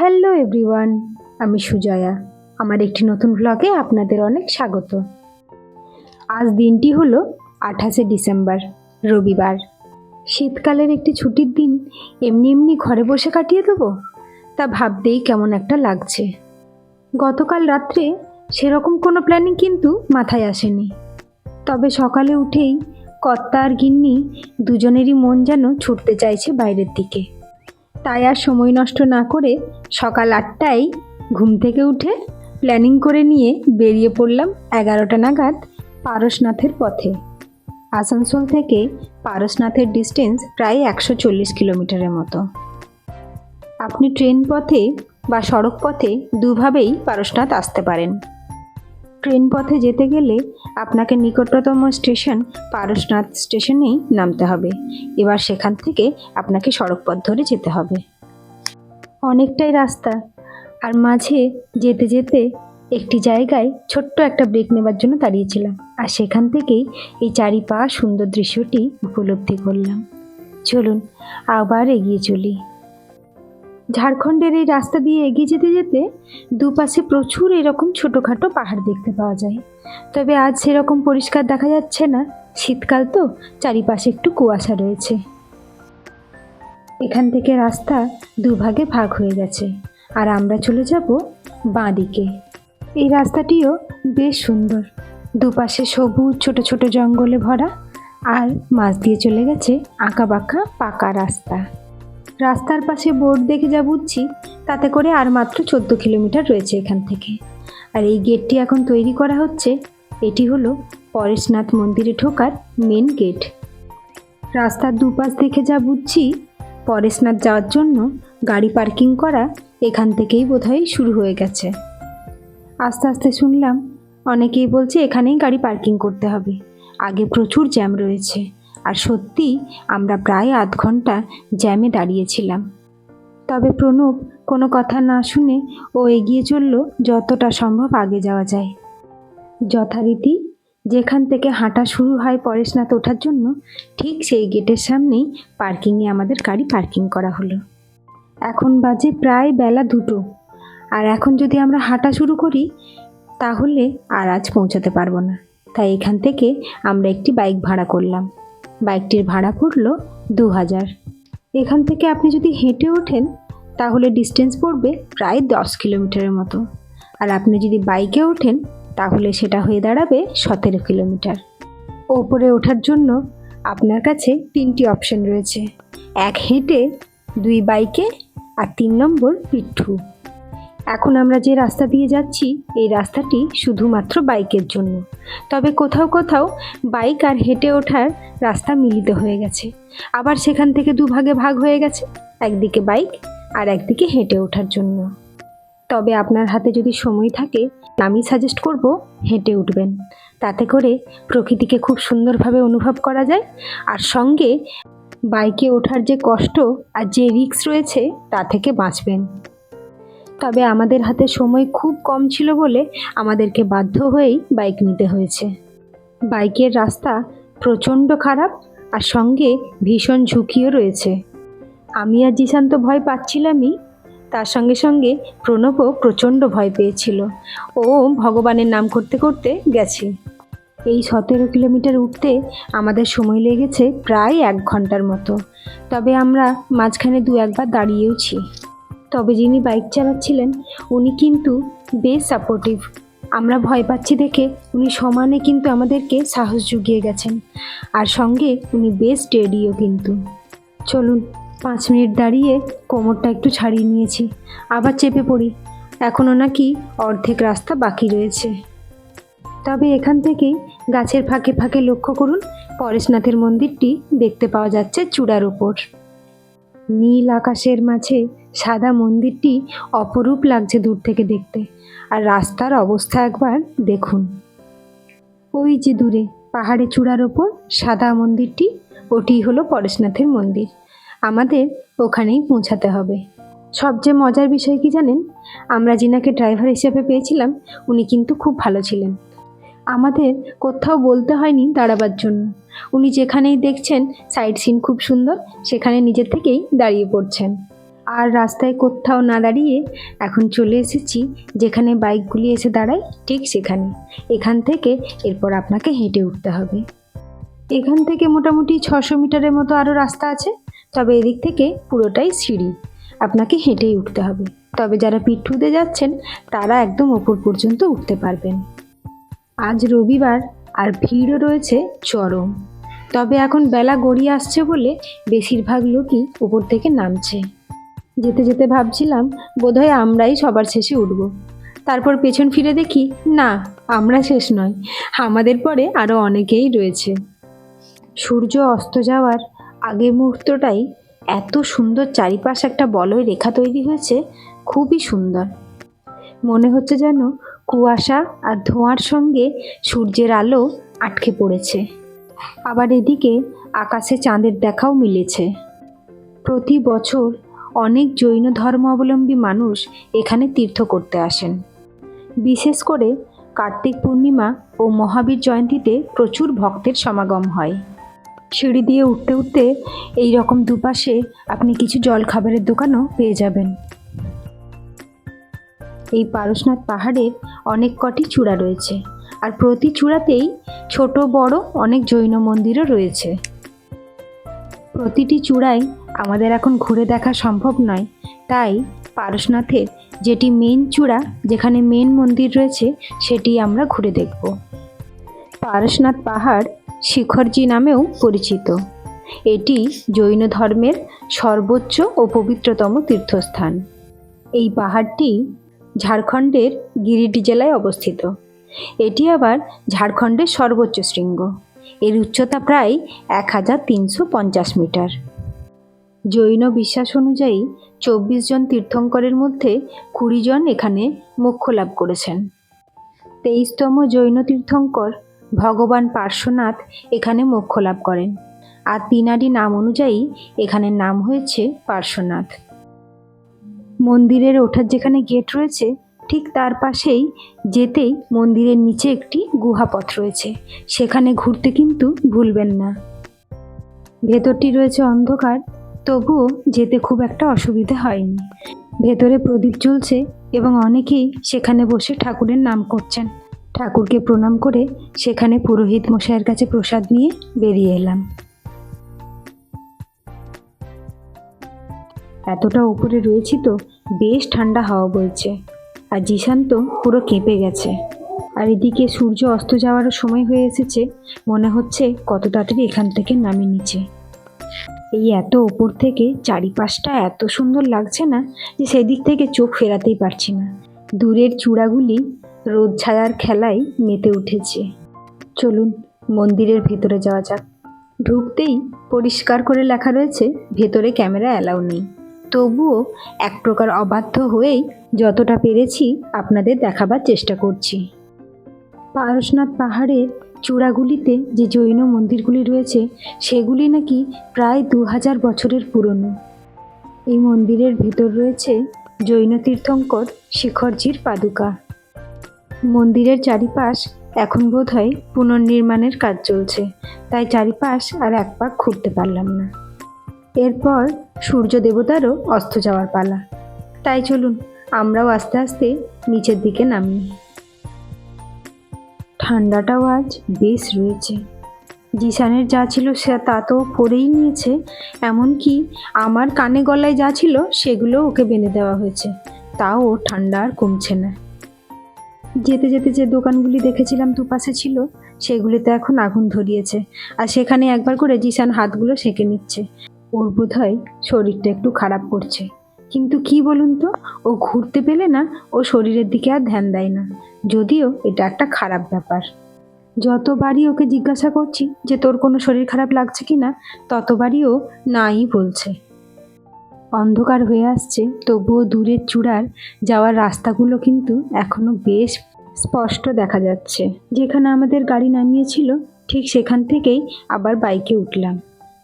Hello everyone, আমি সুজয়া। আমার একটি নতুন ভ্লগে আপনাদের অনেক স্বাগত। আজ দিনটি হলো 28শে ডিসেম্বর, রবিবার। শীতকালের একটি ছুটির দিন এমনি এমনি ঘরে বসে কাটিয়ে দেবো, তা ভাবতেই কেমন একটা লাগছে। গতকাল রাত্রে সেরকম কোনো প্ল্যানিং কিন্তু মাথায় আসেনি, তবে সকালে উঠেই কর্তা আর গিন্নি দুজনেরই মন যেন ছুটতে চাইছে বাইরের দিকে। তাই আর সময় নষ্ট না করে সকাল 8টায় ঘুম থেকে উঠে প্ল্যানিং করে নিয়ে বেরিয়ে পড়লাম 11টা নাগাদ পারশনাথের পথে। আসানসোল থেকে পারশনাথের ডিস্টেন্স প্রায় 140 কিলোমিটারের মতো। আপনি ট্রেন পথে বা সড়ক পথে দুভাবেই পারশনাথ আসতে পারেন। ট্রেন পথে যেতে গেলে আপনাকে নিকটতম স্টেশন পারশনাথ স্টেশনেই নামতে হবে। এবার সেখান থেকে আপনাকে সড়ক পথ ধরে যেতে হবে। অনেকটাই রাস্তা, আর মাঝে যেতে যেতে একটি জায়গায় ছোট্ট একটা ব্রেক নেবার জন্য দাঁড়িয়েছিলাম, আর সেখান থেকেই এই চারিপা সুন্দর দৃশ্যটি উপলব্ধি করলাম। চলুন আবার এগিয়ে চলি। ঝাড়খণ্ডের এই রাস্তা দিয়ে এগিয়ে যেতে যেতে দুপাশে প্রচুর এরকম ছোটোখাটো পাহাড় দেখতে পাওয়া যায়, তবে আজ সেরকম পরিষ্কার দেখা যাচ্ছে না। শীতকাল তো, চারিপাশে একটু কুয়াশা রয়েছে। এখান থেকে রাস্তা দুভাগে ভাগ হয়ে গেছে, আর আমরা চলে যাব বাঁ দিকে। এই রাস্তাটিও বেশ সুন্দর, দুপাশে সবুজ ছোট ছোট জঙ্গলে ভরা, আর মাঝ দিয়ে চলে গেছে আঁকাবাঁকা পাকা রাস্তা। রাস্তার পাশে বোর্ড দেখে যা বুঝছি, তাতে করে আর মাত্র 14 কিলোমিটার রয়েছে এখান থেকে। আর এই গেটটি এখন তৈরি করা হচ্ছে। এটি হলো পরেশনাথ মন্দিরে ঢোকার মেন গেট। রাস্তার দুপাশ দেখে যা বুঝছি, পরেশনাথ যাওয়ার জন্য গাড়ি পার্কিং করা এখান থেকেই বোধহয় শুরু হয়ে গেছে। আস্তে আস্তে শুনলাম অনেকেই বলছে এখানেই গাড়ি পার্কিং করতে হবে, আগে প্রচুর জ্যাম রয়েছে। আর সত্যি আমরা প্রায় আধ ঘন্টা জ্যামে দাঁড়িয়েছিলাম। তবে প্রণব কোনো কথা না শুনে ও এগিয়ে চলল যতটা সম্ভব আগে যাওয়া যায়। যথারীতি যেখান থেকে হাঁটা শুরু হয় পরেশনাথ ওঠার জন্য, ঠিক সেই গেটের সামনেই পার্কিংয়ে আমাদের গাড়ি পার্কিং করা হলো। এখন বাজে প্রায় বেলা 2টো, আর এখন যদি আমরা হাঁটা শুরু করি তাহলে আর আজ পৌঁছাতে পারবো না। তাই এখান থেকে আমরা একটি বাইক ভাড়া করলাম। বাইকটির ভাড়া পড়ল 2000। এখান থেকে আপনি যদি হেঁটে ওঠেন তাহলে ডিস্টেন্স পড়বে প্রায় 10 কিলোমিটারের মতো, আর আপনি যদি বাইকে ওঠেন তাহলে সেটা হয়ে দাঁড়াবে 17 কিলোমিটার। ওপরে ওঠার জন্য আপনার কাছে 3টি অপশন রয়েছে, 1 হেঁটে, 2 বাইকে, আর 3 নম্বর পিঠু। এখন আমরা যে রাস্তা দিয়ে যাচ্ছি এই রাস্তাটি শুধুমাত্র বাইকের জন্য, তবে কোথাও কোথাও বাইক আর হেঁটে ওঠার রাস্তা মিলিত হয়ে গেছে। আবার সেখান থেকে দুভাগে ভাগ হয়ে গেছে, একদিকে বাইক আর একদিকে হেঁটে ওঠার জন্য। তবে আপনার হাতে যদি সময় থাকে আমি সাজেস্ট করব হেঁটে উঠবেন, তাতে করে প্রকৃতিকে খুব সুন্দরভাবে অনুভব করা যায়, আর সঙ্গে বাইকে ওঠার যে কষ্ট আর যে রিস্ক রয়েছে তা থেকে বাঁচবেন। তবে আমাদের হাতে সময় খুব কম ছিল বলে আমাদেরকে বাধ্য হয়েই বাইক নিতে হয়েছে। বাইকের রাস্তা প্রচণ্ড খারাপ, আর সঙ্গে ভীষণ ঝুঁকিও রয়েছে। আমি আর জিশান তো ভয় পাচ্ছিলামই, তার সঙ্গে সঙ্গে প্রণবও প্রচণ্ড ভয় পেয়েছিল। ও ভগবানের নাম করতে করতে গেছে। এই 17 কিলোমিটার উঠতে আমাদের সময় লেগেছে প্রায় 1 ঘন্টার মতো। তবে আমরা মাঝখানে 2-1বার দাঁড়িয়েওছি। তবে যিনি বাইক চালাচ্ছিলেন উনি কিন্তু বেশ সাপোর্টিভ। আমরা ভয় পাচ্ছি দেখে উনি সমানে কিন্তু আমাদেরকে সাহস জুগিয়ে গেছেন, আর সঙ্গে উনি বেশ স্টেডিও কিন্তু। চলুন 5 মিনিট দাঁড়িয়ে কোমরটা একটু ছাড়িয়ে নিয়েছি, আবার চেপে পড়ি। এখনও নাকি অর্ধেক রাস্তা বাকি রয়েছে। তবে এখান থেকেই গাছের ফাঁকে ফাঁকে লক্ষ্য করুন পরেশনাথের মন্দিরটি দেখতে পাওয়া যাচ্ছে চূড়ার ওপর। নীল আকাশের মাঝে সাদা মন্দিরটি অপরূপ লাগছে দূর থেকে দেখতে। আর রাস্তার অবস্থা একবার দেখুন, ওই যে দূরে পাহাড়ে চূড়ার ওপর সাদা মন্দিরটি, ওটি হলো পরেশনাথের মন্দির। আমাদের ওখানেই পৌঁছাতে হবে। সবচেয়ে মজার বিষয় কি জানেন, আমরা যিনাকে ড্রাইভার হিসেবে পেয়েছিলাম উনি কিন্তু খুব ভালো ছিলেন। আমাদের কোথাও বলতে হয়নি দাঁড়াবার জন্য। উনি যেখানেই দেখছেন সাইড সিন খুব সুন্দর, সেখানে নিজের থেকেই দাঁড়িয়ে পড়ছেন। আর রাস্তায় কোথাও না দাঁড়িয়ে এখন চলে এসেছি যেখানে বাইকগুলি এসে দাঁড়ায়, ঠিক সেখানে। এখান থেকে এরপর আপনাকে হেঁটে উঠতে হবে। এখান থেকে মোটামুটি 600 মিটারের মতো আরও রাস্তা আছে, তবে এদিক থেকে পুরোটাই সিঁড়ি, আপনাকে হেঁটেই উঠতে হবে। তবে যারা পিঠুতে যাচ্ছেন তারা একদম ওপর পর্যন্ত উঠতে পারবেন। আজ রবিবার আর ভিড়ও রয়েছে চরম। তবে এখন বেলা গড়িয়ে আসছে বলে বেশিরভাগ লোকই উপর থেকে নামছে। যেতে যেতে ভাবছিলাম বোধহয় আমরাই সবার শেষে উঠব। তারপর পেছন ফিরে দেখি না, আমরা শেষ নয়, আমাদের পরে আরও অনেকেই রয়েছে। সূর্য অস্ত যাওয়ার আগের মুহূর্তটাই এত সুন্দর, চারিপাশ একটা বলয় রেখা তৈরি হয়েছে, খুবই সুন্দর। মনে হচ্ছে যেন কুয়াশা আর ধোঁয়ার সঙ্গে সূর্যের আলো আটকে পড়েছে। আবার এদিকে আকাশে চাঁদের দেখাও মিলেছে। প্রতি বছর অনেক জৈন ধর্মাবলম্বী মানুষ এখানে তীর্থ করতে আসেন। বিশেষ করে কার্তিক পূর্ণিমা ও মহাবীর জয়ন্তীতে প্রচুর ভক্তের সমাগম হয়। সিঁড়ি দিয়ে উঠতে উঠতে এই রকম দুপাশে আপনি কিছু জলখাবারের দোকানও পেয়ে যাবেন। এই পারশনাথ পাহাড়ের অনেক কটি চূড়া রয়েছে, আর প্রতি চূড়াতেই ছোট বড় অনেক জৈন মন্দিরও রয়েছে। প্রতিটি চূড়ায় আমাদের এখন ঘুরে দেখা সম্ভব নয়, তাই পারশনাথের যেটি মেন চূড়া, যেখানে মেন মন্দির রয়েছে, সেটি আমরা ঘুরে দেখব। পারশনাথ পাহাড় শিখরজি নামেও পরিচিত। এটি জৈন ধর্মের সর্বোচ্চ ও পবিত্রতম তীর্থস্থান। এই পাহাড়টি ঝাড়খণ্ডের গিরিডি জেলায় অবস্থিত। এটি আবার ঝাড়খণ্ডের সর্বোচ্চ শৃঙ্গ। এর উচ্চতা প্রায় 1350 মিটার। জৈন বিশ্বাস অনুযায়ী 24 জন তীর্থঙ্করের মধ্যে 20 জন এখানে মোক্ষ লাভ করেছেন। 23তম জৈন তীর্থঙ্কর ভগবান পার্শ্বনাথ এখানে মোক্ষ লাভ করেন, আর তিনারই নাম অনুযায়ী এখানের নাম হয়েছে পার্শ্বনাথ। মন্দিরের ওঠার যেখানে গেট রয়েছে, ঠিক তার পাশেই যেতেই মন্দিরের নিচে একটি গুহাপথ রয়েছে, সেখানে ঘুরতে কিন্তু ভুলবেন না। ভেতরটি রয়েছে অন্ধকার, তবুও যেতে খুব একটা অসুবিধে হয়নি। ভেতরে প্রদীপ জ্বলছে এবং অনেকেই সেখানে বসে ঠাকুরের নাম করছেন। ঠাকুরকে প্রণাম করে সেখানে পুরোহিত মশাইয়ের কাছে প্রসাদ নিয়ে বেরিয়ে এলাম। এতটা উপরে রয়েছি তো বেশ ঠান্ডা হাওয়া বইছে, আর জিশান তো পুরো কেঁপে গেছে। আর এদিকে সূর্য অস্ত যাওয়ারও সময় হয়ে এসেছে, মনে হচ্ছে কত তাড়াতাড়ি এখান থেকে নামে নিচে। এই এত ওপর থেকে চারিপাশটা এত সুন্দর লাগছে না যে সেদিক থেকে চোখ ফেরাতেই পারছি না। দূরের চূড়াগুলি রোদ ছায়ার খেলায় মেতে উঠেছে। চলুন মন্দিরের ভেতরে যাওয়া যাক। ঢুকতেই পরিষ্কার করে লেখা রয়েছে ভেতরে ক্যামেরা অ্যালাউ নেই। তবুও এক প্রকার অবাধ্য হয়েই যতটা পেরেছি আপনাদের দেখাবার চেষ্টা করছি। পারশনাথ পাহাড়ের চূড়াগুলিতে যে জৈন মন্দিরগুলি রয়েছে, সেগুলি নাকি প্রায় 2000 বছরের পুরনো। এই মন্দিরের ভেতর রয়েছে জৈন তীর্থঙ্কর শিখরজির পাদুকা। মন্দিরের চারিপাশ এখন বোধহয় পুনর্নির্মাণের কাজ চলছে, তাই চারিপাশ আর এক পাক ঘুরতে পারলাম না। এরপর সূর্য দেবতারও অস্ত যাওয়ার পালা, তাই চলুন আমরাও আস্তে আস্তে নিচের দিকে নামি। ঠান্ডাটাও আজ বেশ রয়েছে। জিশানের যা ছিল সে তা তো পরেই নিয়েছে, এমনকি আমার কানে গলায় যা ছিল সেগুলো ওকে বেঁধে দেওয়া হয়েছে, তাও ঠান্ডা আর কমছে না। যেতে যেতে যে দোকানগুলি দেখেছিলাম দুপাশে ছিল, সেগুলিতে এখন আগুন ধরিয়েছে, আর সেখানে একবার করে জিশান হাতগুলো সেঁকে নিচ্ছে। ওর বোধহয় শরীরটা একটু খারাপ করছে, কিন্তু কি বলুন তো, ও ঘুরতে পেলে না ও শরীরের দিকে আর ধ্যান দেয় না, যদিও এটা একটা খারাপ ব্যাপার। যতবারই ওকে জিজ্ঞাসা করছি যে তোর কোনো শরীর খারাপ লাগছে কি না, ততবারই ও নাই বলছে। অন্ধকার হয়ে আসছে, তবুও দূরের চূড়ার যাওয়ার রাস্তাগুলো কিন্তু এখনো বেশ স্পষ্ট দেখা যাচ্ছে। যেখানে আমাদের গাড়ি নামিয়েছিল ঠিক সেখান থেকেই আবার বাইকে উঠলাম।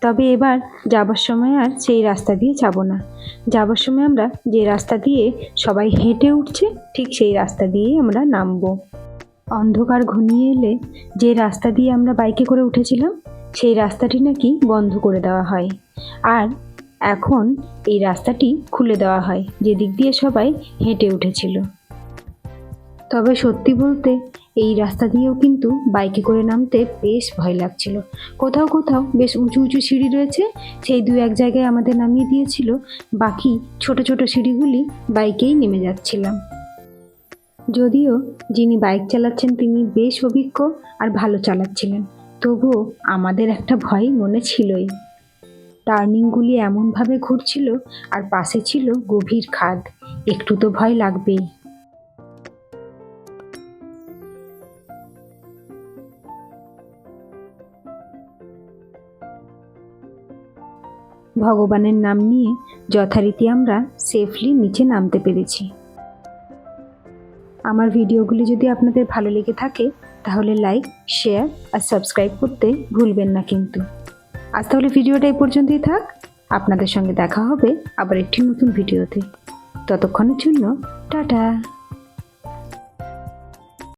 তবে এবার যাবার সময় আর সেই রাস্তা দিয়ে যাব না। যাবার সময় আমরা যে রাস্তা দিয়ে সবাই হেঁটে উঠছে, ঠিক সেই রাস্তা দিয়েই আমরা নামবো। অন্ধকার ঘনিয়ে এলে যে রাস্তা দিয়ে আমরা বাইকে করে উঠেছিলাম, সেই রাস্তাটি নাকি বন্ধ করে দেওয়া হয়, আর এখন এই রাস্তাটি খুলে দেওয়া হয়, যেদিক দিয়ে সবাই হেঁটে উঠেছিল। তবে সত্যি বলতে এই রাস্তা দিয়েও কিন্তু বাইকে করে নামতে বেশ ভয় লাগছিল। কোথাও কোথাও বেশ উঁচু উঁচু সিঁড়ি রয়েছে, সেই দু এক জায়গায় আমাদের নামিয়ে দিয়েছিল, বাকি ছোট ছোট সিঁড়িগুলি বাইকেই নেমে যাচ্ছিলাম। যদিও যিনি বাইক চালাচ্ছেন তিনি বেশ অভিজ্ঞ আর ভালো চালাচ্ছিলেন, তবুও আমাদের একটা ভয় মনে ছিলই। টার্নিংগুলি এমনভাবে ঘুরছিল আর পাশে ছিল গভীর খাদ, একটু তো ভয় লাগবেই। ভগবানের নাম নিয়ে যথারীতি আমরা সেফলি নিচে নামতে পেরেছি। আমার ভিডিওগুলি যদি আপনাদের ভালো লেগে থাকে তাহলে লাইক, শেয়ার আর সাবস্ক্রাইব করতে ভুলবেন না কিন্তু। আজ তাহলে ভিডিওটা এই পর্যন্তই থাক। আপনাদের সঙ্গে দেখা হবে আবার একটি নতুন ভিডিওতে। ততক্ষণের জন্য টাটা।